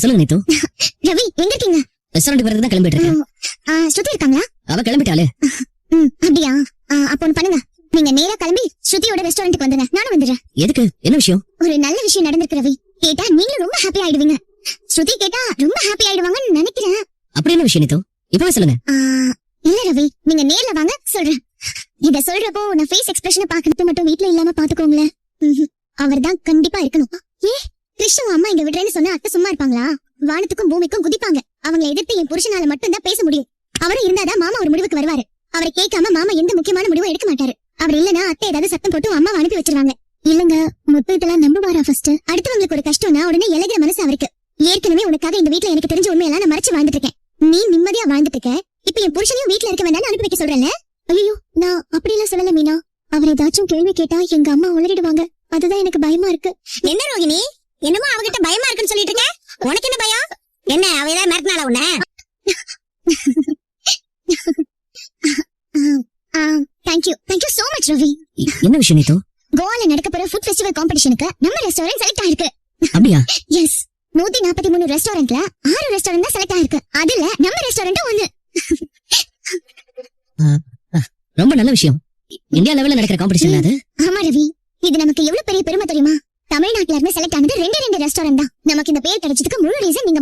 சொல்லுங்க நீத்து. ரவி எங்க இருக்கீங்க? ரெஸ்டாரண்ட் வரதுக்கு தான் கிளம்பிட்டு இருக்கேன். ஸ்ருதி இருக்காங்களா? அவ கிளம்பிட்டாளே. அப்படியா? அப்ப ஒண்ணு பண்ணுங்க, நீங்க நேரா கிளம்பி ஸ்ருதியோட ரெஸ்டாரண்ட்டுக்கு வந்துருங்க, நானும் வந்துடுறேன். எதுக்கு? என்ன விஷயம்? ஒரு நல்ல விஷயம் நடந்திருக்கு ரவி. கேட்டா நீங்களும் ரொம்ப ஹாப்பி ஆயிடுவீங்க. ஸ்ருதி கேட்டா ரொம்ப ஹாப்பி ஆயிடுவாங்கன்னு நினைக்கிறேன். அப்படி என்ன விஷயம் நீத்து? இப்பவே சொல்லுங்க. இல்ல ரவி, நீங்க நேர்ல வாங்க, சொல்றேன். இத சொல்றப்போ நான் ஃபேஸ் எக்ஸ்பிரஷனை பாக்குறது மட்டும் வீட்ல இல்லாம பாத்துக்கோங்களேன். அவர்தான் கண்டிப்பா இருக்கணும். கிருஷ்ணன் அம்மா இங்க விடுறேன்னு சொன்னா அத்தை சும்மா இருப்பாங்களா? வானத்துக்கும் பூமிக்கும் குதிப்பாங்க. அவங்களை எதிர்த்து என் புருஷனால மட்டும் தான் பேச முடியும். அவரும் இருந்தாதான் மாமா ஒரு முடிவுக்கு வருவாரு. அவரை கேட்காம மாமா எந்த முக்கியமான முடிவும் எடுக்க மாட்டாரு. அவர் இல்லனா அத்தை ஏதாவது சத்தம் போட்டு அம்மா அனுப்பி வச்சிருவாங்க. இல்லங்க, முத்து இதெல்லாம் நம்புவாரா? ஃபர்ஸ்ட் அடுத்தவங்களுக்கு ஒரு கஷ்டம்னா உடனே இலகிற மனசு அவருக்கு. ஏற்கனவே உனக்காக இந்த வீட்ல எனக்கு தெரிஞ்ச உண்மையெல்லாம் நான் மறைச்சு வாழ்ந்துட்டு இருக்கேன். நீ நிம்மதியா வாழ்ந்துட்டு இருக்க. இப்ப என் புருஷனையும் வீட்ல இருக்க வேண்டாம்னு அனுப்பி வைக்க சொல்றேன்ல. ஐயோ, நான் அப்படியெல்லாம் சொல்லல மீனா. அவர் ஏதாச்சும் கேள்வி கேட்டா எங்க அம்மா உளறிடுவாங்க. அதுதான் எனக்கு பயமா இருக்கு. என்ன ரோகிணி, என்னமோ அவகிட்ட பயமா இருக்குன்னு சொல்லிட்டு இருக்க? உனக்கு என்ன பயம்? என்ன அவ ஏதாவது மிரட்டினாளா உன்ன? Thank you so much Ravi. என்ன விஷயம் நீத்து? கோவால நடக்க போற ஃபுட் ஃபெஸ்டிவல் காம்படிஷனுக்கு நம்ம ரெஸ்டாரண்ட் செலக்ட் ஆயிருக்கு. அப்படியா? எஸ், 143 ரெஸ்டாரண்ட்ல 6 ரெஸ்டாரண்ட் தான் செலக்ட் ஆயிருக்கு. அதுல நம்ம ரெஸ்டாரண்ட் ஒண்ணு. ரொம்ப நல்ல விஷயம். இந்தியா லெவல்ல நடக்கிற காம்படிஷன் அது. ஆமா ரவி, இது நமக்கு எவ்வளவு பெரிய பெருமை தெரியுமா? தமிழ்நாட்டுல இருந்து செலக்ட் ஆனது 2 ரெஸ்டாரண்ட் தான். நமக்கு இந்த பேர் கிடைச்சதுக்கு முழு ரீசன் நீங்க